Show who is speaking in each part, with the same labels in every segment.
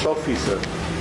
Speaker 1: 100%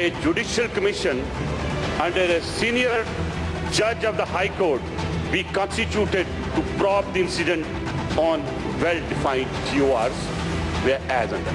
Speaker 2: A judicial commission under a senior judge of the High Court be constituted to probe the incident on well-defined TORs as under.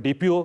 Speaker 3: DPO,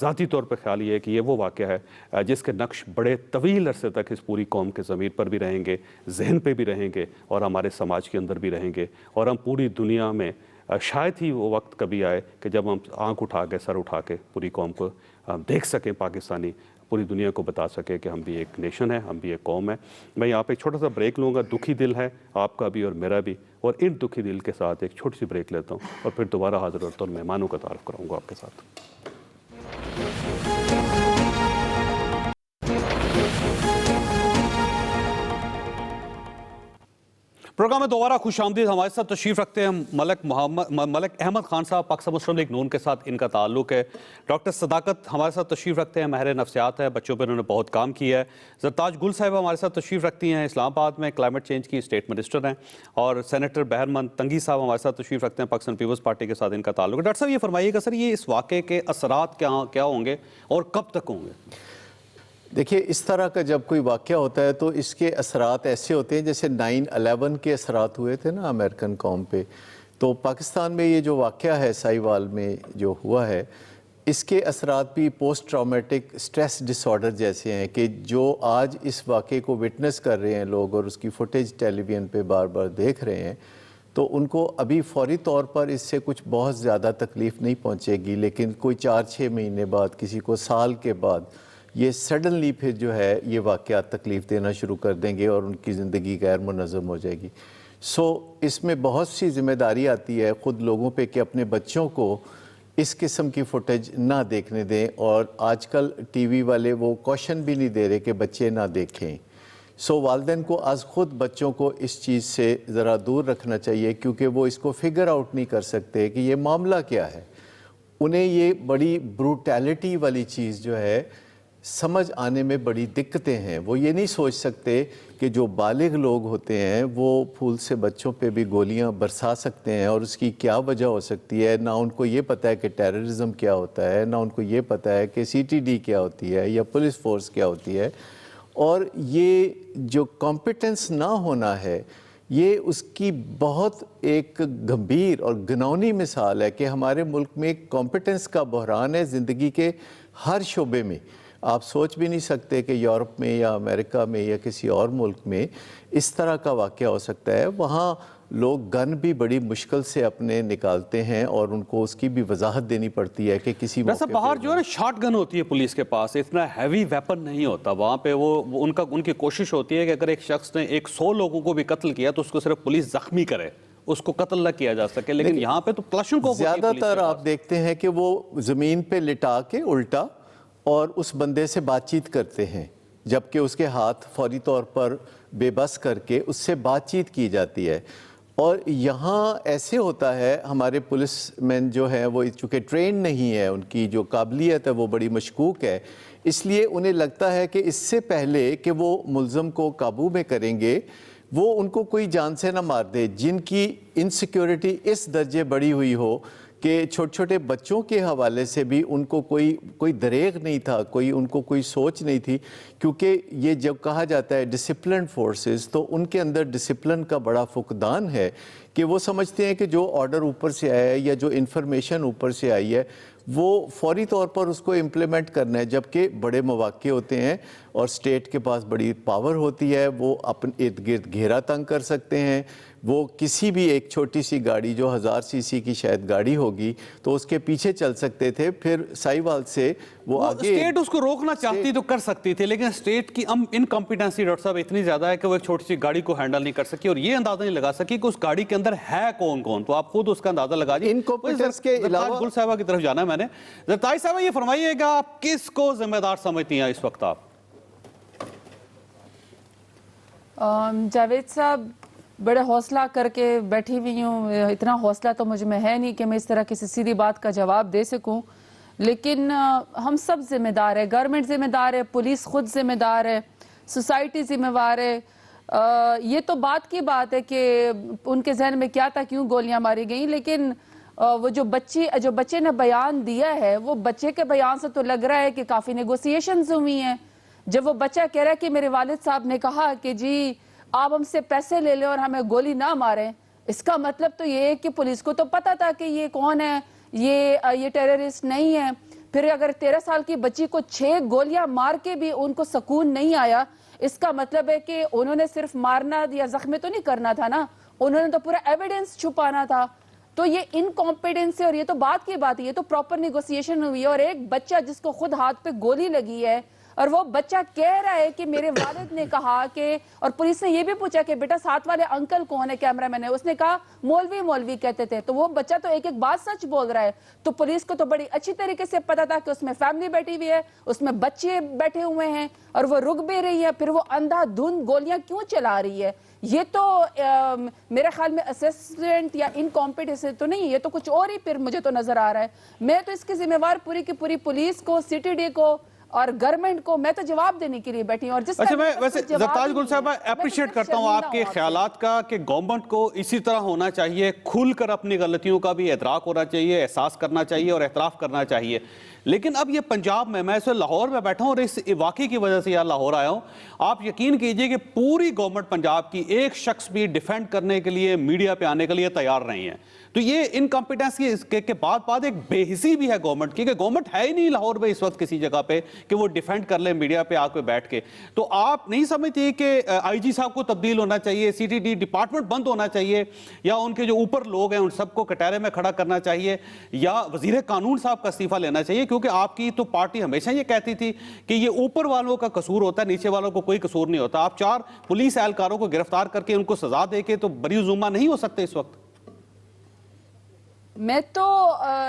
Speaker 3: ذاتی طور پر خیال یہ ہے کہ یہ وہ واقعہ ہے جس کے نقش بڑے طویل عرصے تک اس پوری قوم کے ضمیر پر بھی رہیں گے، ذہن پہ بھی رہیں گے اور ہمارے سماج کے اندر بھی رہیں گے، اور ہم پوری دنیا میں شاید ہی وہ وقت کبھی آئے کہ جب ہم آنکھ اٹھا کے سر اٹھا کے پوری قوم کو دیکھ سکیں، پاکستانی پوری دنیا کو بتا سکے کہ ہم بھی ایک نیشن ہے، ہم بھی ایک قوم ہے۔ میں یہاں پہ ایک چھوٹا سا بریک لوں گا، دکھی دل ہے آپ کا بھی اور میرا بھی، اور ان دکھی دل کے ساتھ ایک چھوٹی سی بریک لیتا ہوں اور پھر دوبارہ حاضر ہوتا ہوں، مہمانوں کا تعارف کراؤں گا آپ کے ساتھ۔ پروگرام میں دوبارہ خوش آمدید۔ ہمارے ساتھ تشریف رکھتے ہیں ملک احمد خان صاحب، پاکستان مسلم لیگ نون کے ساتھ ان کا تعلق ہے۔ ڈاکٹر صداقت ہمارے ساتھ تشریف رکھتے ہیں، ماہر نفسیات ہے، بچوں پہ انہوں نے بہت کام کیا ہے۔ زرتاج گل صاحبہ ہمارے ساتھ تشریف رکھتی ہیں، اسلام آباد میں کلائمیٹ چینج کی اسٹیٹ منسٹر ہیں، اور سینیٹر بہرمن تنگی صاحب ہمارے ساتھ تشریف رکھتے ہیں، پاکستان پیپلز پارٹی کے ساتھ ان کا تعلق ہے۔ ڈاکٹر صاحب یہ فرمائیے گا سر، یہ اس واقعے کے اثرات کیا ہوں گے اور کب تک ہوں گے؟
Speaker 4: دیکھیے، اس طرح کا جب کوئی واقعہ ہوتا ہے تو اس کے اثرات ایسے ہوتے ہیں جیسے 9/11 کے اثرات ہوئے تھے نا امریکن قوم پہ، تو پاکستان میں یہ جو واقعہ ہے سائی وال میں جو ہوا ہے، اس کے اثرات بھی پوسٹ ٹرامیٹک سٹریس ڈس آرڈر جیسے ہیں کہ جو آج اس واقعے کو وٹنس کر رہے ہیں لوگ اور اس کی فوٹیج ٹیلی ویژن پہ بار بار دیکھ رہے ہیں، تو ان کو ابھی فوری طور پر اس سے کچھ بہت زیادہ تکلیف نہیں پہنچے گی، لیکن کوئی 4-6 مہینے بعد، کسی کو سال کے بعد، یہ سڈنلی پھر جو ہے یہ واقعات تکلیف دینا شروع کر دیں گے اور ان کی زندگی غیر منظم ہو جائے گی۔ اس میں بہت سی ذمہ داری آتی ہے خود لوگوں پہ کہ اپنے بچوں کو اس قسم کی فوٹیج نہ دیکھنے دیں، اور آج کل ٹی وی والے وہ کوشن بھی نہیں دے رہے کہ بچے نہ دیکھیں۔ والدین کو از خود بچوں کو اس چیز سے ذرا دور رکھنا چاہیے، کیونکہ وہ اس کو فگر آؤٹ نہیں کر سکتے کہ یہ معاملہ کیا ہے۔ انہیں یہ بڑی بروٹیلٹی والی چیز جو ہے سمجھ آنے میں بڑی دقتیں ہیں۔ وہ یہ نہیں سوچ سکتے کہ جو بالغ لوگ ہوتے ہیں وہ پھول سے بچوں پہ بھی گولیاں برسا سکتے ہیں اور اس کی کیا وجہ ہو سکتی ہے۔ نہ ان کو یہ پتہ ہے کہ ٹیررزم کیا ہوتا ہے، نہ ان کو یہ پتہ ہے کہ CTD کیا ہوتی ہے یا پولیس فورس کیا ہوتی ہے، اور یہ جو کمپیٹنس نہ ہونا ہے، یہ اس کی بہت ایک گمبھیر اور گھناؤنی مثال ہے کہ ہمارے ملک میں کمپیٹنس کا بحران ہے زندگی کے ہر شعبے میں۔ آپ سوچ بھی نہیں سکتے کہ یورپ میں یا امریکہ میں یا کسی اور ملک میں اس طرح کا واقعہ ہو سکتا ہے۔ وہاں لوگ گن بھی بڑی مشکل سے اپنے نکالتے ہیں اور ان کو اس کی بھی وضاحت دینی پڑتی ہے کہ کسی
Speaker 3: ویسے باہر جو ہے نا شارٹ گن ہوتی ہے پولیس کے پاس، اتنا ہیوی ویپن نہیں ہوتا وہاں پہ۔ ان کی کوشش ہوتی ہے کہ اگر ایک شخص نے 100 لوگوں کو بھی قتل کیا تو اس کو صرف پولیس زخمی کرے، اس کو قتل نہ کیا جا سکے، لیکن یہاں پہ تو کلاشن کو
Speaker 4: زیادہ تر آپ دیکھتے ہیں کہ وہ زمین پہ لٹا کے الٹا اور اس بندے سے بات چیت کرتے ہیں، جبکہ اس کے ہاتھ فوری طور پر بے بس کر کے اس سے بات چیت کی جاتی ہے۔ اور یہاں ایسے ہوتا ہے، ہمارے پولیس مین جو ہیں وہ چونکہ ٹرین نہیں ہے، ان کی جو قابلیت ہے وہ بڑی مشکوک ہے، اس لیے انہیں لگتا ہے کہ اس سے پہلے کہ وہ ملزم کو قابو میں کریں گے، وہ ان کو کوئی جان سے نہ مار دے، جن کی انسیکیورٹی اس درجے بڑی ہوئی ہو کہ چھوٹے چھوٹے بچوں کے حوالے سے بھی ان کو کوئی دریغ نہیں تھا، ان کو کوئی سوچ نہیں تھی، کیونکہ یہ جب کہا جاتا ہے ڈسپلن فورسز، تو ان کے اندر ڈسپلن کا بڑا فقدان ہے کہ وہ سمجھتے ہیں کہ جو آرڈر اوپر سے آیا ہے یا جو انفارمیشن اوپر سے آئی ہے وہ فوری طور پر اس کو امپلیمنٹ کرنا ہے، جبکہ بڑے مواقع ہوتے ہیں اور اسٹیٹ کے پاس بڑی پاور ہوتی ہے، وہ اپنے ارد گرد گھیرا تنگ کر سکتے ہیں۔ وہ کسی بھی ایک چھوٹی سی گاڑی جو 1000 cc کی شاید گاڑی ہوگی تو اس کے پیچھے چل سکتے تھے، پھر سائی وال سے وہ آگے
Speaker 3: اسٹیٹ اس کو روکنا چاہتی تو کر سکتی تھی، لیکن اسٹیٹ کی انکمپیٹنسی ڈاکٹر صاحب اتنی زیادہ ہے کہ وہ ایک چھوٹی سی گاڑی کو ہینڈل نہیں کر سکی اور یہ اندازہ نہیں لگا سکی کہ اس گاڑی کے اندر ہے کون، تو آپ خود اس کا اندازہ لگا جائیں۔
Speaker 4: انکمپیٹنس کے علاوہ
Speaker 3: گل صاحبہ کی طرف جانا ہے میں نے۔ زرتاج صاحبہ یہ فرمائیے گا آپ کس کو ذمہ دار سمجھتی ہیں اس وقت آپ؟
Speaker 5: جاوید صاحب بڑے حوصلہ کر کے بیٹھی ہوئی ہوں، اتنا حوصلہ تو مجھ میں ہے نہیں کہ میں اس طرح کسی سیدھی بات کا جواب دے سکوں، لیکن ہم سب ذمہ دار ہیں، گورنمنٹ ذمہ دار ہے، پولیس خود ذمہ دار ہے، سوسائٹی ذمہ دار ہے۔ یہ تو بات کی بات ہے کہ ان کے ذہن میں کیا تھا، کیوں گولیاں ماری گئیں، لیکن وہ جو بچے نے بیان دیا ہے، وہ بچے کے بیان سے تو لگ رہا ہے کہ کافی نیگوسیشنز ہوئی ہیں۔ جب وہ بچہ کہہ رہا ہے کہ میرے والد صاحب نے کہا کہ جی آپ ہم سے پیسے لے لیں اور ہمیں گولی نہ ماریں، اس کا مطلب تو یہ ہے کہ پولیس کو تو پتا تھا کہ یہ کون ہے، یہ ٹیررسٹ نہیں ہے۔ پھر اگر 13 سال کی بچی کو 6 گولیاں مار کے بھی ان کو سکون نہیں آیا، اس کا مطلب ہے کہ انہوں نے صرف مارنا یا زخمی تو نہیں کرنا تھا نا، انہوں نے تو پورا ایویڈنس چھپانا تھا. تو یہ انکمپیٹنس ہے، اور یہ تو بات کی بات ہے، یہ تو پراپر نیگوسیشن ہوئی ہے. اور ایک بچہ جس کو خود ہاتھ پہ گولی لگی ہے اور وہ بچہ کہہ رہا ہے کہ میرے والد نے کہا کہ، اور پولیس نے یہ بھی پوچھا کہ بیٹا ساتھ والے انکل کون ہے کیمرہ مین ہے، اس نے کہا مولوی کہتے تھے. تو وہ بچہ تو ایک بات سچ بول رہا ہے. تو پولیس کو تو بڑی اچھی طریقے سے پتا تھا کہ اس میں فیملی بیٹھی ہوئی ہے، اس میں بچے بیٹھے ہوئے ہیں اور وہ رک بھی رہی ہے، پھر وہ اندھا دھند گولیاں کیوں چلا رہی ہے. یہ تو میرے خیال میں اسسمنٹ یا انکمپیٹنس تو نہیں، یہ تو کچھ اور ہی پھر مجھے تو نظر آ رہا ہے. میں تو اس کی ذمہ وار پوری کی پوری پولیس کو، سی ٹی ڈی کو اور گورنمنٹ کو میں تو جواب دینے کے لیے بیٹھی ہوں. اور جس
Speaker 3: اچھا، میں ویسے زرتاج گل صاحب اپریشیٹ کرتا ہوں آپ کے خیالات کا کہ گورنمنٹ کو اسی طرح ہونا چاہیے، کھل کر اپنی غلطیوں کا بھی ادراک ہونا چاہیے، احساس کرنا چاہیے اور اعتراف کرنا چاہیے. لیکن اب یہ پنجاب میں اس وقت لاہور میں بیٹھا ہوں اور اس واقعے کی وجہ سے یہاں لاہور آیا ہوں. آپ یقین کیجئے کہ پوری گورنمنٹ پنجاب کی ایک شخص بھی ڈیفینڈ کرنے کے لیے، میڈیا پہ آنے کے لیے تیار نہیں ہے. تو یہ انکمپیٹنس کے بعد ایک بے حسی بھی ہے گورنمنٹ کی، کہ گورنمنٹ ہے ہی نہیں لاہور میں اس وقت کسی جگہ پہ کہ وہ ڈیفینڈ کر لے میڈیا پہ آ کے بیٹھ کے. تو آپ نہیں سمجھتے کہ آئی جی صاحب کو تبدیل ہونا چاہیے، سی ٹی ڈی ڈپارٹمنٹ بند ہونا چاہیے، یا ان کے جو اوپر لوگ ہیں ان سب کو کٹہرے میں کھڑا کرنا چاہیے، یا وزیر قانون صاحب کا استعفیٰ لینا چاہیے؟ کیونکہ آپ کی تو پارٹی ہمیشہ یہ کہتی تھی کہ یہ اوپر والوں کا قصور ہوتا ہے، نیچے والوں کو کوئی قصور نہیں ہوتا. آپ 4 پولیس اہلکاروں کو گرفتار کر کے ان کو سزا دے کے تو بری ذمہ نہیں ہو سکتے اس وقت.
Speaker 5: میں تو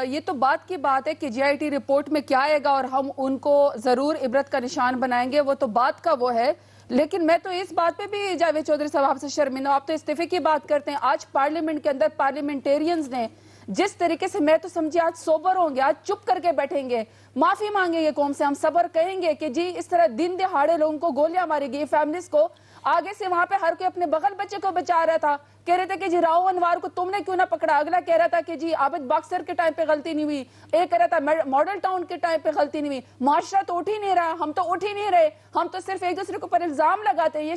Speaker 5: یہ تو بات کی بات ہے کہ جی آئی ٹی رپورٹ میں کیا آئے گا اور ہم ان کو ضرور عبرت کا نشان بنائیں گے، وہ تو بات کا وہ ہے. لیکن میں تو اس بات پہ بھی جاوید چودھری صاحب آپ سے شرمندہ ہوں. آپ تو استعفے کی بات کرتے ہیں. آج پارلیمنٹ کے اندر پارلیمنٹیرینز نے جس طریقے سے، میں تو سمجھے آج سوبر ہوں گے، آج چپ کر کے بیٹھیں گے، معافی مانگیں گے قوم سے، ہم صبر کہیں گے کہ جی اس طرح دن دہاڑے لوگوں کو گولیاں ماری گئی، فیملیز کو. آگے سے وہاں پہ ہر کوئی اپنے بغل بچے کو بچا رہا تھا. کہہ رہے تھے کہ جی راؤ انوار کو تم نے کیوں نہ پکڑا. اگلا کہہ رہا تھا کہ جی عابد باکسر کے ٹائم پہ غلطی نہیں ہوئی. ایک کہہ رہا تھا ماڈل ٹاؤن کے ٹائم پہ غلطی نہیں ہوئی. معاشرہ تو اٹھ ہی نہیں رہا، ہم تو اٹھ ہی نہیں رہے، ہم تو صرف ایک دوسرے کے اوپر الزام لگاتے ہیں.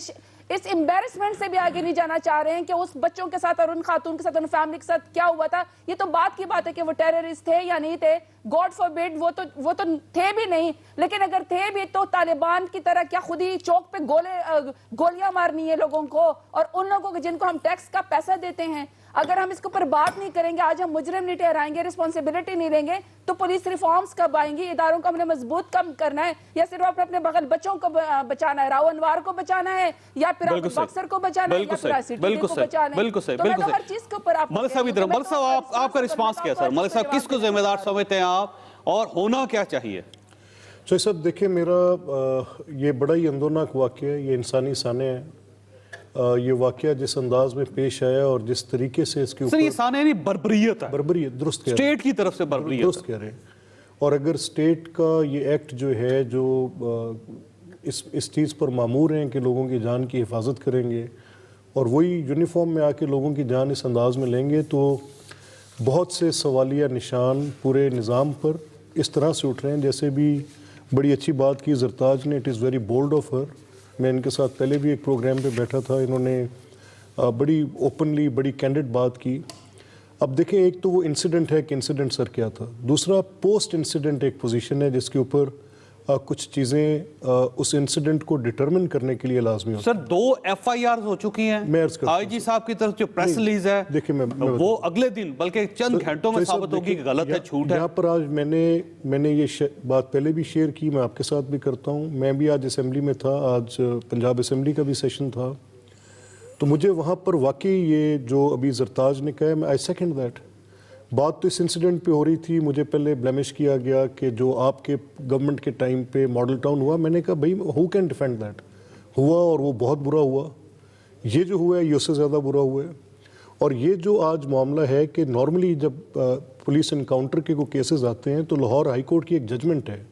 Speaker 5: اس امبیرسمنٹ سے بھی آگے نہیں جانا چاہ رہے ہیں کہ اس بچوں کے ساتھ اور ان خاتون کے ساتھ، ان فیملی کے ساتھ کیا ہوا تھا. یہ تو بات کی بات ہے کہ وہ ٹیررسٹ تھے یا نہیں تھے، گاڈ فاربیڈ وہ تو تھے بھی نہیں. لیکن اگر تھے بھی تو طالبان کی طرح کیا خود ہی چوک پہ گولیاں مارنی ہے لوگوں کو، اور ان لوگوں کو جن کو ہم ٹیکس کا پیسہ دیتے ہیں. اگر ہم اس کے اوپر بات نہیں کریں گے، آج ہم مجرم نہیں ٹھہرائیں گے، رسپانسبلٹی نہیں لیں گے، تو پولیس ریفارمز کب آئیں گی؟ اداروں کو ہم نے مضبوط کم کرنا ہے، یا صرف اپنے بغل بچوں کو بچانا ہے، راؤ انوار کو بچانا ہے، یا پھر باکسر کو بچانا ہے، یا پھر سی ٹی ڈی کو بچانا ہے. تو میں تو ہر چیز کے اوپر
Speaker 3: ملک صاحب آپ کا رسپانس کیا سر؟ ملک صاحب کس کو ذمہ دار سمجھتے ہیں آپ، اور ہونا کیا چاہیے؟
Speaker 6: شاہد صاحب دیکھیں، میرا یہ بڑا ہی اندورناک واقعہ ہے، یہ انسانی سانحہ ہے. یہ واقعہ جس انداز میں پیش آیا اور جس طریقے سے اس کے اوپر،
Speaker 3: یہ سانحہ نہیں، بربریت ہے.
Speaker 6: بربریت، درست کہہ رہے ہیں،
Speaker 3: اسٹیٹ کی طرف سے بربریت،
Speaker 6: درست کہہ رہے ہیں. اور اگر اسٹیٹ کا یہ ایکٹ جو ہے، جو اس چیز پر مامور ہیں کہ لوگوں کی جان کی حفاظت کریں گے، اور وہی یونیفارم میں آ کے لوگوں کی جان اس انداز میں لیں گے، تو بہت سے سوالیہ نشان پورے نظام پر اس طرح سے اٹھ رہے ہیں. جیسے بھی بڑی اچھی بات کی زرتاج نے، it is very bold of her. میں ان کے ساتھ پہلے بھی ایک پروگرام پہ بیٹھا تھا، انہوں نے بڑی اوپنلی، بڑی کینڈڈ بات کی. اب دیکھیں، ایک تو وہ انسیڈنٹ ہے کہ انسیڈنٹ سر کیا تھا، دوسرا پوسٹ انسیڈنٹ ایک پوزیشن ہے جس کے اوپر کچھ چیزیں اس انسیڈنٹ کو ڈٹرمن کرنے کے لیے لازمی ہوتا ہے.
Speaker 3: سر 2 ایف آئی آرز ہو چکی ہیں. آئی جی صاحب کی طرف جو پریس ریلیز ہے،
Speaker 6: دیکھیں
Speaker 3: وہ اگلے دن بلکہ چند گھنٹوں میں ثابت ہوگی کہ غلط ہے، جھوٹ ہے.
Speaker 6: یہاں پر آج میں نے یہ بات پہلے بھی شیئر کی، میں آپ کے ساتھ بھی کرتا ہوں. میں بھی آج اسمبلی میں تھا، آج پنجاب اسمبلی کا بھی سیشن تھا، تو مجھے وہاں پر واقعی یہ جو ابھی زرتاج نے کہا ہے، میں آئی سیکنڈ دیٹ. بات تو اس انسیڈنٹ پہ ہو رہی تھی، مجھے پہلے بلیمش کیا گیا کہ جو آپ کے گورنمنٹ کے ٹائم پہ ماڈل ٹاؤن ہوا. میں نے کہا بھائی ہو کین ڈیفینڈ دیٹ. ہوا اور وہ بہت برا ہوا. یہ جو ہوا ہے یہ اس سے زیادہ برا ہوا ہے. اور یہ جو آج معاملہ ہے کہ نارملی جب پولیس انکاؤنٹر کے کوئی کیسز آتے ہیں تو لاہور ہائی کورٹ کی ایک ججمنٹ ہے.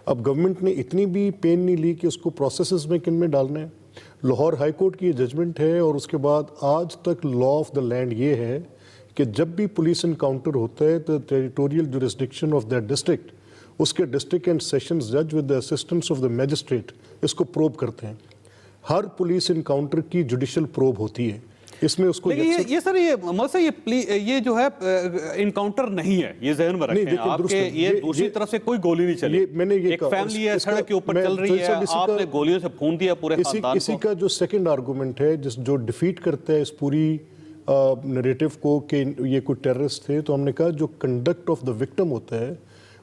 Speaker 6: اب گورنمنٹ نے اتنی بھی پین نہیں لی کہ اس کو پروسیسز میں کن میں ڈالنا ہے. لاہور ہائی کورٹ کی یہ ججمنٹ ہے، اور اس کے بعد آج تک لا آف دا لینڈ یہ ہے کہ جب بھی پولیس انکاؤنٹر ہوتا ہے تو territorial jurisdiction of that district, اس کے ڈسٹرکٹ اینڈ سیشنز جج with the assistance of the magistrate اس کو پروب کرتے ہیں. ہر پولیس انکاؤنٹر کی جوڈیشل پروب ہوتی ہے. اس میں اس کو
Speaker 3: یہ سر یہ جو ہے انکاؤنٹر نہیں ہے، یہ ذہن میں رکھیں آپ کے، یہ دوسری طرف سے کوئی گولی نہیں چلی، ایک فیملی ہے سڑک کے اوپر چل رہی ہے، آپ نے گولیوں سے پھون دیا پورے خاندان کو۔
Speaker 6: اسی کا جو سیکنڈ آرگومنٹ ہے جو ڈیفیٹ کرتا ہے اس پوری نریٹو کو کہ یہ کوئی ٹیررسٹ تھے، تو ہم نے کہا جو کنڈکٹ آف دا وکٹم ہوتا ہے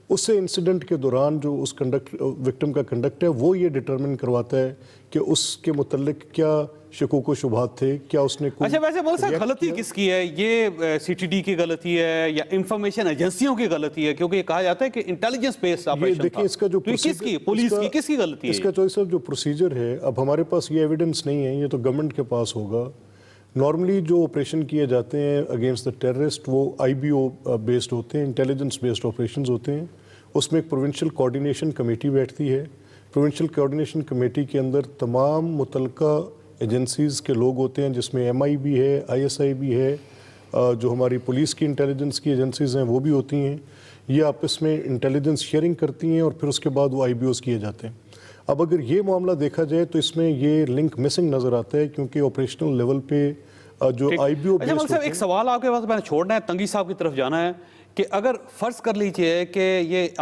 Speaker 6: اس سے انسیڈنٹ کے دوران جو اس وکٹم کا کنڈکٹ ہے وہ یہ ڈیٹرمن کرواتا ہے کہ اس کے متعلق کیا شکوک و شبہات تھے، کیا اس نے
Speaker 3: اچھا ویسے بول سکتے غلطی کس کی ہے؟ یہ سی ٹی ڈی کی غلطی ہے یا انفارمیشن ایجنسیوں کی غلطی ہے؟ کیونکہ یہ کہا جاتا ہے کہ انٹیلیجنس بیسڈ آپریشن تھا،
Speaker 6: دیکھیں اس کا جو
Speaker 3: کس کی، پولیس کی، کس کی غلطی ہے؟
Speaker 6: اس کا جو پروسیجر ہے، اب ہمارے پاس یہ ایویڈنس نہیں ہے، یہ تو گورنمنٹ کے پاس ہوگا۔ نارملی جو آپریشن کیے جاتے ہیں اگینسٹ دا ٹیررسٹ وہ آئی بی او بیسڈ ہوتے ہیں، انٹیلیجنس بیسڈ آپریشنز ہوتے ہیں۔ اس میں ایک پروونشل کوارڈینیشن کمیٹی بیٹھتی ہے، پروونشل کوارڈینیشن کمیٹی کے اندر تمام متعلقہ ایجنسیز کے لوگ ہوتے ہیں، جس میں ایم آئی بھی ہے، آئی ایس آئی بھی ہے، جو ہماری پولیس کی انٹیلیجنس کی ایجنسیز ہیں وہ بھی ہوتی ہیں۔ یہ آپس میں انٹیلیجنس شیئرنگ کرتی ہیں اور پھر اس کے بعد وہ آئی بی اوز کیے جاتے ہیں۔ اب اگر یہ معاملہ دیکھا جائے تو اس میں یہ لنک مسنگ نظر آتا ہے، کیونکہ آپریشنل لیول پہ جو آئی بی او بیسڈ ہوتے ہیں۔
Speaker 3: ایک سوال آپ کے پاس میں نے چھوڑنا ہے، تنگی صاحب کی طرف جانا ہے کہ اگر فرض کر لیجئے کہ یہ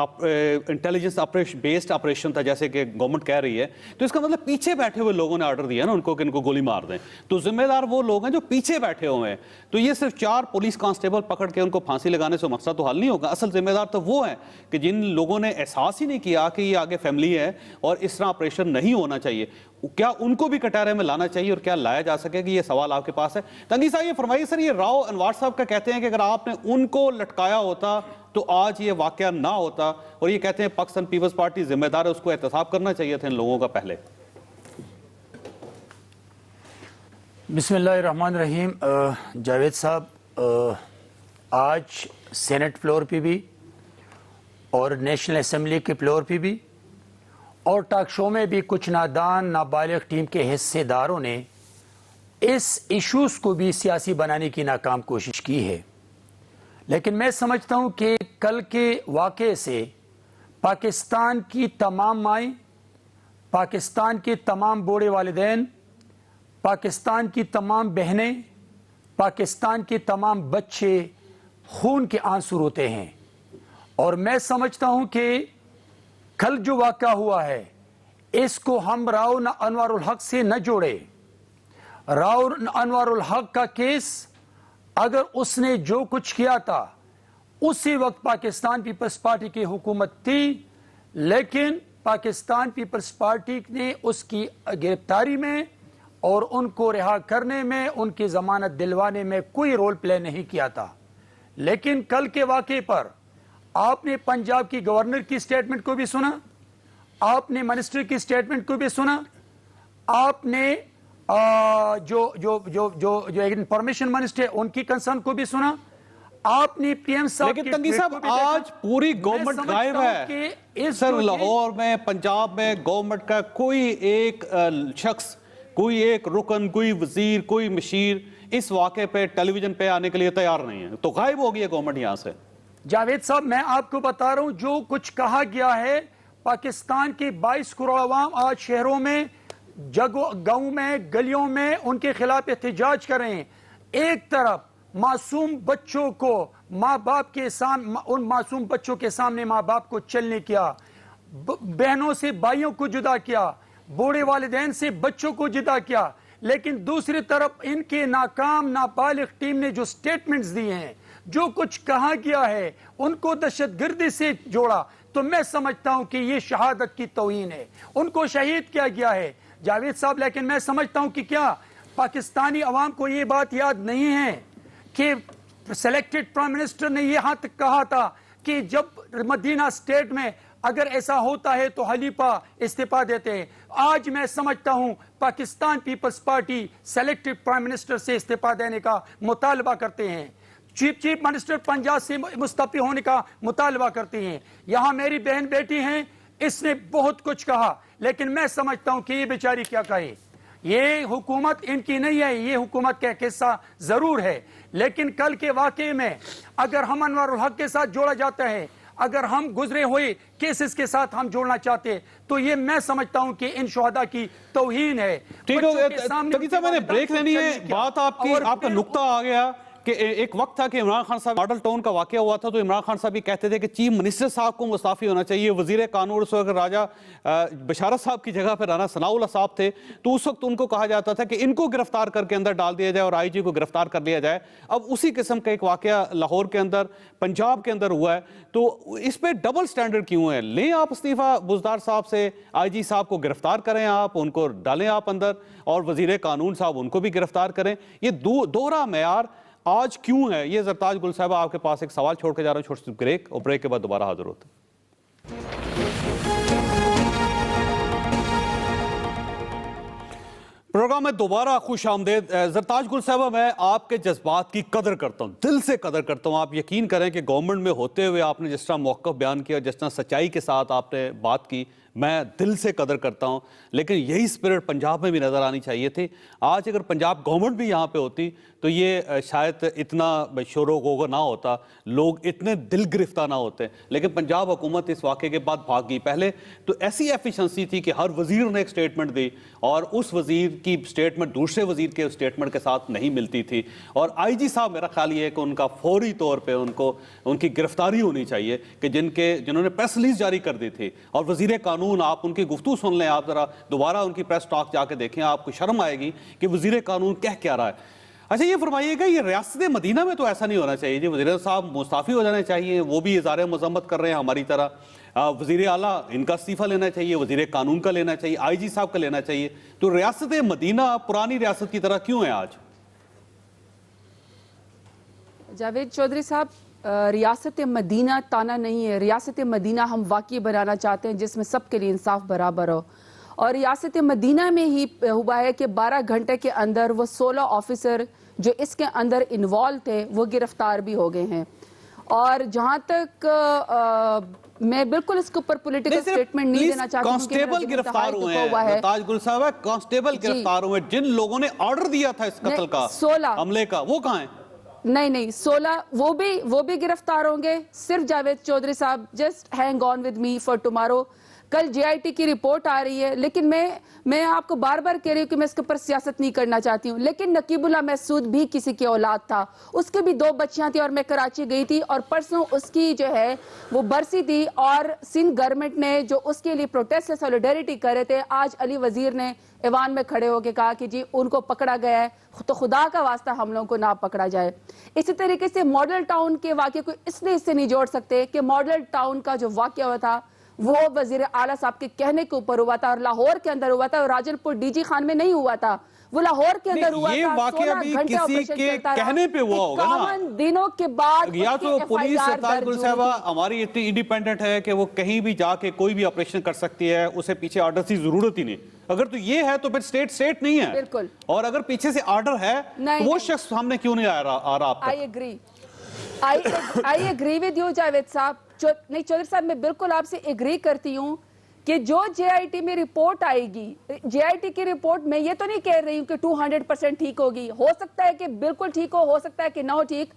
Speaker 3: انٹیلیجنس بیسڈ آپریشن تھا جیسے کہ گورنمنٹ کہہ رہی ہے، تو اس کا مطلب پیچھے بیٹھے ہوئے لوگوں نے آرڈر دیا نا ان کو کہ ان کو گولی مار دیں، تو ذمہ دار وہ لوگ ہیں جو پیچھے بیٹھے ہوئے ہیں۔ تو یہ صرف 4 پولیس کانسٹیبل پکڑ کے ان کو پھانسی لگانے سے مسئلہ تو حل نہیں ہوگا۔ اصل ذمہ دار تو وہ ہیں کہ جن لوگوں نے احساس ہی نہیں کیا کہ یہ آگے فیملی ہے اور اس طرح آپریشن نہیں ہونا چاہیے، کیا ان کو بھی کٹہرے میں لانا چاہیے اور کیا لایا جا سکے گا؟ یہ سوال آپ کے پاس ہے۔ تنگی صاحب یہ فرمائیے سر، یہ راؤ انوار صاحب کا کہتے ہیں کہ اگر آپ نے ان کو لٹکایا ہوتا تو آج یہ واقعہ نہ ہوتا، اور یہ کہتے ہیں پاکستان پیپلز پارٹی ذمہ دار ہے، اس کو احتساب کرنا چاہیے تھا ان لوگوں کا پہلے۔
Speaker 7: بسم اللہ الرحمن الرحیم۔ جاوید صاحب، آج سینٹ فلور پہ بھی اور نیشنل اسمبلی کے فلور پہ بھی اور ٹاک شو میں بھی کچھ نادان نابالغ ٹیم کے حصے داروں نے اس ایشوز کو بھی سیاسی بنانے کی ناکام کوشش کی ہے، لیکن میں سمجھتا ہوں کہ کل کے واقعے سے پاکستان کی تمام مائیں، پاکستان کے تمام بوڑھے والدین، پاکستان کی تمام بہنیں، پاکستان کے تمام بچے خون کے آنسو روتے ہیں، اور میں سمجھتا ہوں کہ کل جو واقعہ ہوا ہے اس کو ہم راؤ انوار الحق سے نہ جوڑے۔ راؤ انوار الحق کا کیس، اگر اس نے جو کچھ کیا تھا اسی وقت پاکستان پیپلز پارٹی کی حکومت تھی، لیکن پاکستان پیپلز پارٹی نے اس کی گرفتاری میں اور ان کو رہا کرنے میں، ان کی ضمانت دلوانے میں کوئی رول پلے نہیں کیا تھا۔ لیکن کل کے واقعے پر آپ نے پنجاب کی گورنر کی سٹیٹمنٹ کو بھی سنا، آپ نے منسٹر کی سٹیٹمنٹ کو بھی سنا، آپ نے جو انفارمیشن منسٹر ہے ان کی کنسرن کو بھی سنا، آپ نے پی ایم صاحب
Speaker 3: لیکن تنگی صاحب آج پوری گورنمنٹ غائب ہے سر، لاہور میں، پنجاب میں گورنمنٹ کا کوئی ایک شخص، کوئی ایک رکن، کوئی وزیر، کوئی مشیر اس واقعے پہ ٹیلی ویژن پہ آنے کے لیے تیار نہیں ہے، تو غائب ہو گئی ہے گورنمنٹ یہاں سے۔
Speaker 7: جاوید صاحب میں آپ کو بتا رہا ہوں جو کچھ کہا گیا ہے، پاکستان کی 22 کروڑ عوام آج شہروں میں، گاؤں میں، گلیوں میں ان کے خلاف احتجاج کر رہے ہیں۔ ایک طرف معصوم بچوں کو ماں باپ کے سامنے، ان معصوم بچوں کے سامنے ماں باپ کو چلنے کیا، بہنوں سے بھائیوں کو جدا کیا، بوڑھے والدین سے بچوں کو جدا کیا، لیکن دوسری طرف ان کے ناکام نابالغ ٹیم نے جو سٹیٹمنٹس دی ہیں، جو کچھ کہا گیا ہے، ان کو دہشت گردی سے جوڑا، تو میں سمجھتا ہوں کہ یہ شہادت کی توہین ہے، ان کو شہید کیا گیا ہے جاوید صاحب۔ لیکن میں سمجھتا ہوں کہ کیا پاکستانی عوام کو یہ بات یاد نہیں ہے کہ سلیکٹڈ پرائم منسٹر نے یہ حد تک کہا تھا کہ جب مدینہ اسٹیٹ میں اگر ایسا ہوتا ہے تو حلیفہ استعفیٰ دیتے ہیں۔ آج میں سمجھتا ہوں Pakistan Peoples Party selected prime minister سے استعفیٰ دینے کا مطالبہ کرتے ہیں، چیف منسٹر پنجاب سے مستعفی ہونے کا مطالبہ کرتی ہیں۔ یہاں میری بہن بیٹی ہیں، اس نے بہت کچھ کہا، لیکن میں سمجھتا ہوں کہ یہ بیچاری کیا کہے، یہ حکومت ان کی نہیں ہے، یہ حکومت کا ایک حصہ ضرور ہے، لیکن کل کے واقعے میں اگر ہم انوار الحق کے ساتھ جوڑا جاتا ہے، اگر ہم گزرے ہوئے کیسز کے ساتھ ہم جوڑنا چاہتے تو یہ میں سمجھتا ہوں کہ ان شہداء کی توہین ہے.
Speaker 3: ٹھیک ہے تقی صاحب، میں نے بریک لینی ہے. بات آپ کا نقطہ آ گیا کہ ایک وقت تھا کہ عمران خان صاحب ماڈل ٹاؤن کا واقعہ ہوا تھا تو عمران خان صاحب یہ کہتے تھے کہ چیف منسٹر صاحب کو مستعفی ہونا چاہیے. وزیر قانون اس وقت راجہ بشارت صاحب کی جگہ پہ رانا ثناء اللہ صاحب تھے تو اس وقت ان کو کہا جاتا تھا کہ ان کو گرفتار کر کے اندر ڈال دیا جائے اور آئی جی کو گرفتار کر لیا جائے. اب اسی قسم کا ایک واقعہ لاہور کے اندر پنجاب کے اندر ہوا ہے تو اس پہ ڈبل سٹینڈرڈ کیوں ہے؟ لیں آپ استعفیٰ بزدار صاحب سے، آئی جی صاحب کو گرفتار کریں، آپ ان کو ڈالیں آپ اندر، اور وزیر قانون صاحب ان کو بھی گرفتار کریں. یہ دوہرا معیار آج کیوں ہے؟ یہ زرتاج گل صاحبہ آپ کے پاس ایک سوال چھوڑ کے جا رہا ہوں. چھوٹی سی بریک، اور بریک کے بعد دوبارہ حاضر ہوتے ہیں. پروگرام میں دوبارہ خوش آمدید. زرتاج گل صاحبہ، میں آپ کے جذبات کی قدر کرتا ہوں، دل سے قدر کرتا ہوں. آپ یقین کریں کہ گورنمنٹ میں ہوتے ہوئے آپ نے جس طرح موقف بیان کیا، جس طرح سچائی کے ساتھ آپ نے بات کی، میں دل سے قدر کرتا ہوں. لیکن یہی سپرٹ پنجاب میں بھی نظر آنی چاہیے تھی. آج اگر پنجاب گورنمنٹ بھی یہاں پہ ہوتی تو یہ شاید اتنا شور و غوغا نہ ہوتا، لوگ اتنے دل گرفتہ نہ ہوتے. لیکن پنجاب حکومت اس واقعے کے بعد بھاگ گئی. پہلے تو ایسی ایفیشنسی تھی کہ ہر وزیر نے ایک سٹیٹمنٹ دی اور اس وزیر کی سٹیٹمنٹ دوسرے وزیر کے سٹیٹمنٹ کے ساتھ نہیں ملتی تھی. اور آئی جی صاحب، میرا خیال یہ ہے کہ ان کا فوری طور پہ ان کی گرفتاری ہونی چاہیے کہ جنہوں نے پریس ریلیز جاری کر دی تھی. اور وزیر قانون، آپ ان کی گفتگو سن لیں، آپ ذرا دوبارہ ان کی پریس ٹاک جا کے دیکھیں، آپ کو شرم آئے گی کہ وزیر قانون کہہ کیا رہا ہے. اچھا یہ فرمائیے گا، یہ ریاست مدینہ میں تو ایسا نہیں ہونا چاہیے جی. وزیر صاحب مستعفی ہو جانے چاہیے، وہ بھی اظہار مذمت کر رہے ہیں ہماری طرح. وزیر اعلیٰ ان کا استعفیٰ لینا چاہیے، وزیر قانون کا لینا چاہیے، آئی جی صاحب کا لینا چاہیے. تو ریاست مدینہ پرانی ریاست کی طرح کیوں ہے آج؟
Speaker 5: جاوید چودھری صاحب، ریاست مدینہ تانا نہیں ہے. ریاست مدینہ ہم واقعی بنانا چاہتے ہیں جس میں سب کے لیے انصاف برابر ہو. اور ریاست مدینہ میں ہی ہوا ہے کہ 12 گھنٹے کے اندر وہ 16 آفیسر جو اس کے اندر انوالو تھے وہ گرفتار بھی ہو گئے ہیں. اور جہاں تک میں بالکل اس کے اوپر پولیٹیکل سٹیٹمنٹ نہیں دینا چاہتی ہوں.
Speaker 3: کانسٹیبل گرفتار ہوئے ہیں، تاج گل صاحب، کانسٹیبل گرفتار ہوئے ہیں. جن لوگوں نے آرڈر دیا تھا اس قتل کا، 16 حملے کا، وہ کہاں ہیں؟
Speaker 5: نہیں 16 وہ بھی گرفتار ہوں گے. صرف جاوید چودھری صاحب، just hang on with me for tomorrow. کل جے آئی ٹی کی رپورٹ آ رہی ہے، لیکن میں آپ کو بار بار کہہ رہی ہوں کہ میں اس کے اوپر سیاست نہیں کرنا چاہتی ہوں. لیکن نقیب اللہ محسود بھی کسی کی اولاد تھا، اس کے بھی 2 بچیاں تھیں. اور میں کراچی گئی تھی اور پرسوں اس کی جو ہے وہ برسی تھی، اور سندھ گورنمنٹ نے جو اس کے لیے پروٹیسٹ سولیڈیریٹی کر رہے تھے، آج علی وزیر نے ایوان میں کھڑے ہو کے کہا کہ جی ان کو پکڑا گیا ہے تو خدا کا واسطہ ہم لوگوں کو نہ پکڑا جائے. اسی طریقے سے ماڈل ٹاؤن کے واقعے کو اس سے نہیں جوڑ سکتے کہ ماڈل ٹاؤن کا جو واقعہ ہوا تھا وہ وزیر اعلیٰ صاحب کے کہنے کے اوپر ہوا تھا، اور لاہور کے اندر ہوا تھا، اور راجن پور ڈی جی خان میں نہیں ہوا تھا، وہ لاہور کے اندر ہوا تھا.
Speaker 3: یہ واقعہ بھی کسی کے کہنے پہ ہوا ہوگا نا،
Speaker 5: 51 دنوں کے بعد.
Speaker 3: یا تو پولیس سرتاج گل صاحبہ ہماری اتنی انڈیپینڈنٹ ہے کہ وہ کہیں بھی جا کے کوئی بھی آپریشن کر سکتی ہے، اسے پیچھے آرڈر کی ضرورت ہی نہیں. اگر تو یہ ہے تو پھر سٹیٹ نہیں ہے.
Speaker 5: بالکل.
Speaker 3: اور اگر پیچھے سے آرڈر ہے تو وہ شخص سامنے کیوں نہیں آ رہا آپ تک؟
Speaker 5: I agree with you Javed صاحب. نہیں چودھری صاحب، میں بالکل آپ سے ایگری کرتی ہوں کہ جو جے آئی ٹی میں رپورٹ آئے گی، جے آئی ٹی کی رپورٹ میں یہ تو نہیں کہہ رہی ہوں کہ 200% ٹھیک ہوگی. ہو سکتا ہے کہ بالکل ٹھیک ہو سکتا ہے کہ نہ ہو ٹھیک.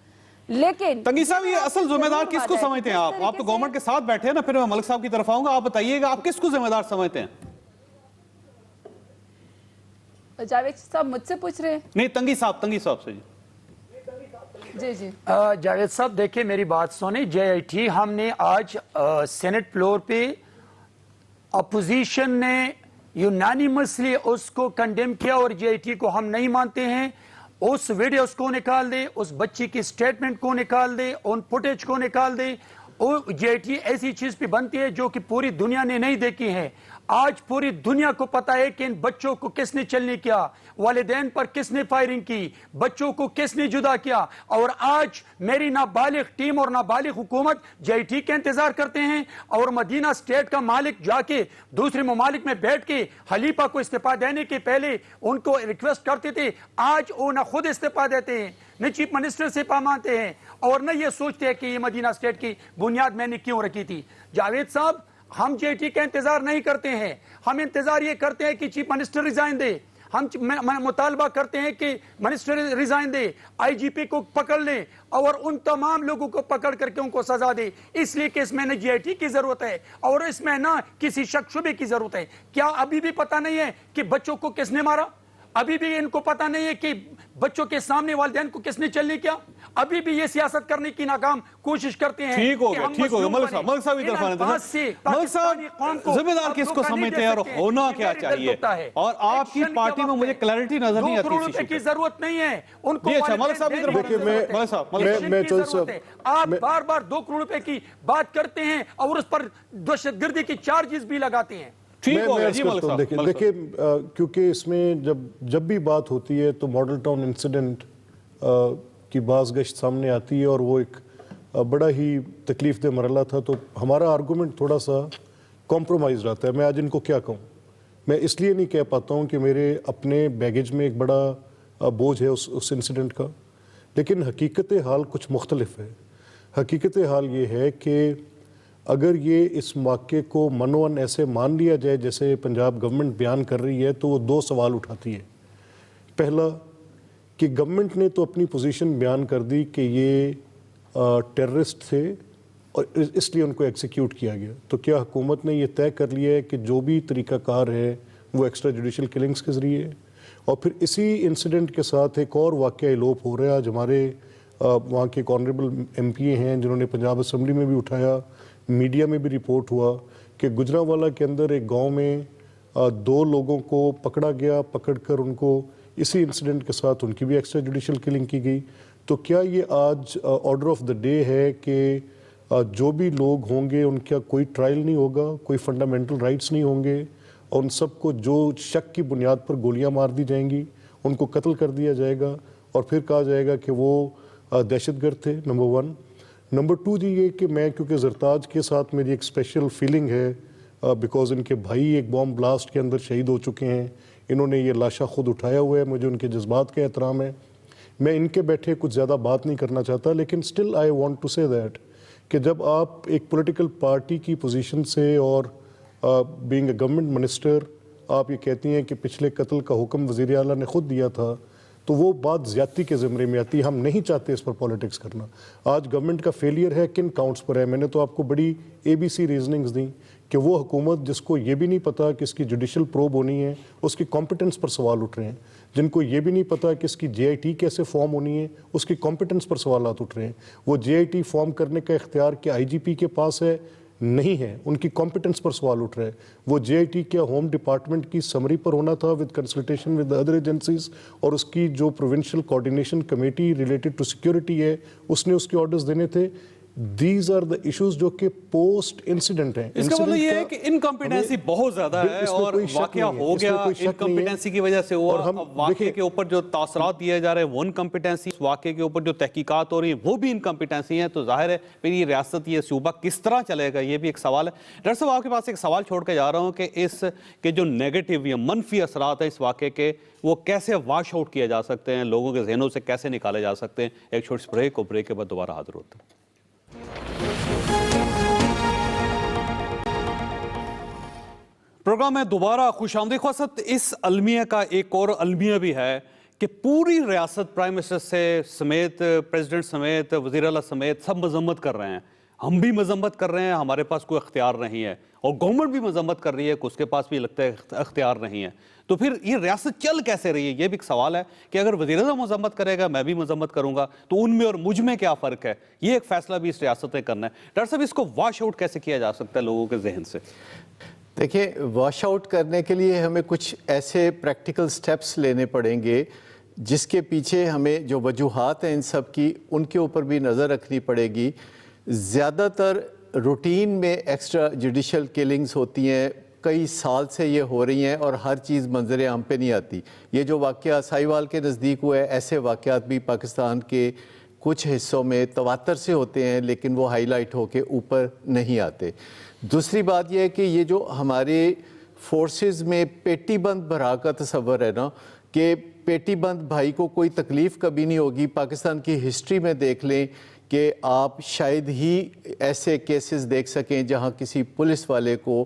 Speaker 5: لیکن
Speaker 3: تنگی صاحب، یہ اصل ذمہ دار کس کو سمجھتے ہیں آپ تو گورنمنٹ کے ساتھ بیٹھے ہیں نا. پھر میں ملک صاحب کی طرف آؤں گا، آپ بتائیے گا آپ کس کو ذمہ دار سمجھتے ہیں؟
Speaker 5: جاوید صاحب مجھ سے پوچھ رہے ہیں؟
Speaker 3: نہیں، تنگی صاحب سے.
Speaker 5: جی
Speaker 7: جاوید صاحب دیکھیں میری بات سنیں. جے آئی ٹی ہم نے آج سینٹ فلور پہ اپوزیشن نے یونانیمسلی اس کو کنڈیم کیا، اور جے آئی ٹی کو ہم نہیں مانتے ہیں. اس ویڈیوز کو نکال دے، اس بچی کی سٹیٹمنٹ کو نکال دے، ان فوٹیج کو نکال دے. جے آئی ٹی ایسی چیز پہ بنتی ہے جو کہ پوری دنیا نے نہیں دیکھی ہے. آج پوری دنیا کو پتا ہے کہ ان بچوں کو کس نے چلنے کیا، والدین پر کس نے فائرنگ کی، بچوں کو کس نے جدا کیا. اور آج میری نابالغ ٹیم اور نابالغ حکومت جے آئی ٹی کے انتظار کرتے ہیں، اور مدینہ اسٹیٹ کا مالک جا کے دوسرے ممالک میں بیٹھ کے خلیفہ کو استعفیٰ دینے کے پہلے ان کو ریکویسٹ کرتے تھے. آج وہ نہ خود استعفیٰ دیتے ہیں، نہ چیف منسٹر سے مانتے ہیں، اور نہ یہ سوچتے ہیں کہ یہ مدینہ اسٹیٹ کی بنیاد میں نے کیوں رکھی تھی. جاوید صاحب، ہم جے ٹی کا انتظار نہیں کرتے ہیں، ہم انتظار یہ کرتے ہیں کہ چیف منسٹر ریزائن دے. ہم مطالبہ کرتے ہیں کہ منسٹر ریزائن دے, IGP کو پکڑ لیں اور ان تمام لوگوں کو پکڑ کر کے ان کو سزا دے, اس لیے کہ اس میں نہ GIT کی ضرورت ہے اور اس میں نہ کسی شک شبے کی ضرورت ہے. کیا ابھی بھی پتہ نہیں ہے کہ بچوں کو کس نے مارا؟ ابھی بھی ان کو پتہ نہیں ہے کہ بچوں کے سامنے والدین کو کس نے چلنے کیا؟ ابھی بھی یہ سیاست کرنے کی ناکام کوشش کرتے ہیں.
Speaker 3: ٹھیک ہو گیا ملک صاحب ادھر ملک صاحب ذمہ دار کس کو سمجھتے ہیں اور ہونا کیا چاہیے؟ اور آپ کی پارٹی میں مجھے کلیئرٹی نظر نہیں آتی.
Speaker 7: 2 کروڑ روپے کی ضرورت نہیں ہے ان کو.
Speaker 3: ملک صاحب ادھر
Speaker 7: آپ بار بار 2 کروڑ روپے کی بات کرتے ہیں اور اس پر دہشت گردی کی چارجز بھی لگاتے ہیں.
Speaker 6: دیکھیں کیونکہ اس میں جب بھی بات ہوتی ہے تو ماڈل ٹاؤن انسیڈنٹ کی باز گشت سامنے آتی ہے اور وہ ایک بڑا ہی تکلیف دہ مرحلہ تھا, تو ہمارا آرگومنٹ تھوڑا سا کمپرومائز رہتا ہے. میں آج ان کو کیا کہوں, میں اس لیے نہیں کہہ پاتا ہوں کہ میرے اپنے بیگیج میں ایک بڑا بوجھ ہے اس انسیڈنٹ کا, لیکن حقیقت حال کچھ مختلف ہے. حقیقت حال یہ ہے کہ اگر یہ اس واقعے کو منوان ایسے مان لیا جائے جیسے پنجاب گورنمنٹ بیان کر رہی ہے, تو وہ 2 سوال اٹھاتی ہے. پہلا کہ گورنمنٹ نے تو اپنی پوزیشن بیان کر دی کہ یہ ٹیررسٹ تھے اور اس لیے ان کو ایکسیکیوٹ کیا گیا, تو کیا حکومت نے یہ طے کر لیا ہے کہ جو بھی طریقہ کار ہے وہ ایکسٹرا جوڈیشل کلنگز کے ذریعے ہے؟ اور پھر اسی انسیڈنٹ کے ساتھ ایک اور واقعہ الوپ ہو رہا ہے. آج ہمارے وہاں کے ایک آنریبل MP ہیں جنہوں نے پنجاب اسمبلی میں بھی اٹھایا, میڈیا میں بھی رپورٹ ہوا کہ گجرانوالہ کے اندر ایک گاؤں میں 2 لوگوں کو پکڑا گیا, پکڑ کر ان کو اسی انسیڈنٹ کے ساتھ ان کی بھی ایکسٹرا جوڈیشل کلنگ کی گئی. تو کیا یہ آج آرڈر آف دا ڈے ہے کہ جو بھی لوگ ہوں گے ان کا کوئی ٹرائل نہیں ہوگا, کوئی فنڈامنٹل رائٹس نہیں ہوں گے, اور ان سب کو جو شک کی بنیاد پر گولیاں مار دی جائیں گی, ان کو قتل کر دیا جائے گا اور پھر کہا جائے گا کہ وہ دہشت گرد تھے؟ نمبر 1. نمبر 2 جی یہ کہ میں کیونکہ زرتاج کے ساتھ میری ایک اسپیشل فیلنگ ہے بیکاز ان کے بھائی ایک بام بلاسٹ کے اندر شہید ہو چکے ہیں, انہوں نے یہ لاشا خود اٹھایا ہوا ہے, مجھے ان کے جذبات کا احترام ہے. میں ان کے بیٹھے کچھ زیادہ بات نہیں کرنا چاہتا, لیکن اسٹل آئی وانٹ ٹو سے دیٹ کہ جب آپ ایک پولیٹیکل پارٹی کی پوزیشن سے اور بینگ اے گورنمنٹ منسٹر آپ یہ کہتی ہیں کہ پچھلے قتل کا حکم وزیر اعلیٰ نے خود دیا تھا, تو وہ بات زیادتی کے زمرے میں آتی ہے. ہم نہیں چاہتے اس پر پالیٹکس کرنا. آج گورنمنٹ کا فیلئر ہے کن کاؤنٹس پر ہے؟ میں نے تو آپ کو بڑی ABC ریزننگز دیں کہ وہ حکومت جس کو یہ بھی نہیں پتا کہ اس کی جوڈیشل پروب ہونی ہے, اس کی کمپٹنس پر سوال اٹھ رہے ہیں. جن کو یہ بھی نہیں پتا کہ اس کی GIT کیسے فارم ہونی ہے, اس کی کمپٹنس پر سوالات اٹھ رہے ہیں. وہ GIT فارم کرنے کا اختیار کیا IGP کے پاس ہے؟ نہیں ہے, ان کی کمپٹنس پر سوال اٹھ رہے ہیں. وہ GIT کیا ہوم ڈپارٹمنٹ کی سمری پر ہونا تھا with consultation with other agencies, اور اس کی جو provincial coordination committee related to security ہے اس نے اس کے آرڈرز دینے تھے. دیز آر دا ایشوز جو کہ پوسٹ انسیڈنٹ ہیں.
Speaker 3: اس کا مطلب یہ ہے کہ انکمپیٹنسی بہت زیادہ ہے اور واقعہ ہو گیا انکمپیٹنسی کی وجہ سے, اور واقعے کے اوپر جو تاثرات دیے جا رہے ہیں وہ انکمپیٹنسی, واقعے کے اوپر جو تحقیقات ہو رہی ہیں وہ بھی انکمپیٹنسی ہیں. تو ظاہر ہے پھر یہ ریاست یہ صوبہ کس طرح چلے گا, یہ بھی ایک سوال ہے. ڈاکٹر صاحب آپ کے پاس ایک سوال چھوڑ کے جا رہا ہوں کہ اس کے جو نیگیٹو یا منفی اثرات ہیں اس واقعے کے, وہ کیسے واش آؤٹ کیے جا سکتے ہیں, لوگوں کے ذہنوں سے کیسے نکالے جا سکتے ہیں. ایک چھوٹی سی بریک, اور بریک کے بعد دوبارہ حاضر ہوتے ہیں. پروگرام میں دوبارہ خوش آمدید. خاصت اس المیہ کا ایک اور المیہ بھی ہے کہ پوری ریاست پرائم منسٹر سے سمیت, پریزیڈنٹ سمیت, وزیر اعلیٰ سمیت سب مذمت کر رہے ہیں. ہم بھی مذمت کر رہے ہیں, ہمارے پاس کوئی اختیار نہیں ہے, اور گورنمنٹ بھی مذمت کر رہی ہے کہ اس کے پاس بھی لگتا ہے اختیار نہیں ہے. تو پھر یہ ریاست چل کیسے رہی ہے, یہ بھی ایک سوال ہے کہ اگر وزیر اعظم مذمت کرے گا میں بھی مذمت کروں گا, تو ان میں اور مجھ میں کیا فرق ہے؟ یہ ایک فیصلہ بھی اس ریاست نے کرنا ہے. ڈاکٹر صاحب اس کو واش آؤٹ کیسے کیا جا سکتا ہے لوگوں کے ذہن سے؟
Speaker 4: دیکھیں, واش آؤٹ کرنے کے لیے ہمیں کچھ ایسے پریکٹیکل سٹیپس لینے پڑیں گے جس کے پیچھے ہمیں جو وجوہات ہیں ان سب کی, ان کے اوپر بھی نظر رکھنی پڑے گی. زیادہ تر روٹین میں ایکسٹرا جوڈیشل کلنگز ہوتی ہیں, کئی سال سے یہ ہو رہی ہیں اور ہر چیز منظر عام پہ نہیں آتی. یہ جو واقعہ ساہیوال کے نزدیک ہوا ہے, ایسے واقعات بھی پاکستان کے کچھ حصوں میں تواتر سے ہوتے ہیں لیکن وہ ہائی لائٹ ہو کے اوپر نہیں آتے. دوسری بات یہ ہے کہ یہ جو ہمارے فورسز میں پیٹی بند بھرا کا تصور ہے نا, کہ پیٹی بند بھائی کو کوئی تکلیف کبھی نہیں ہوگی. پاکستان کی ہسٹری میں دیکھ لیں کہ آپ شاید ہی ایسے کیسز دیکھ سکیں جہاں کسی پولیس والے کو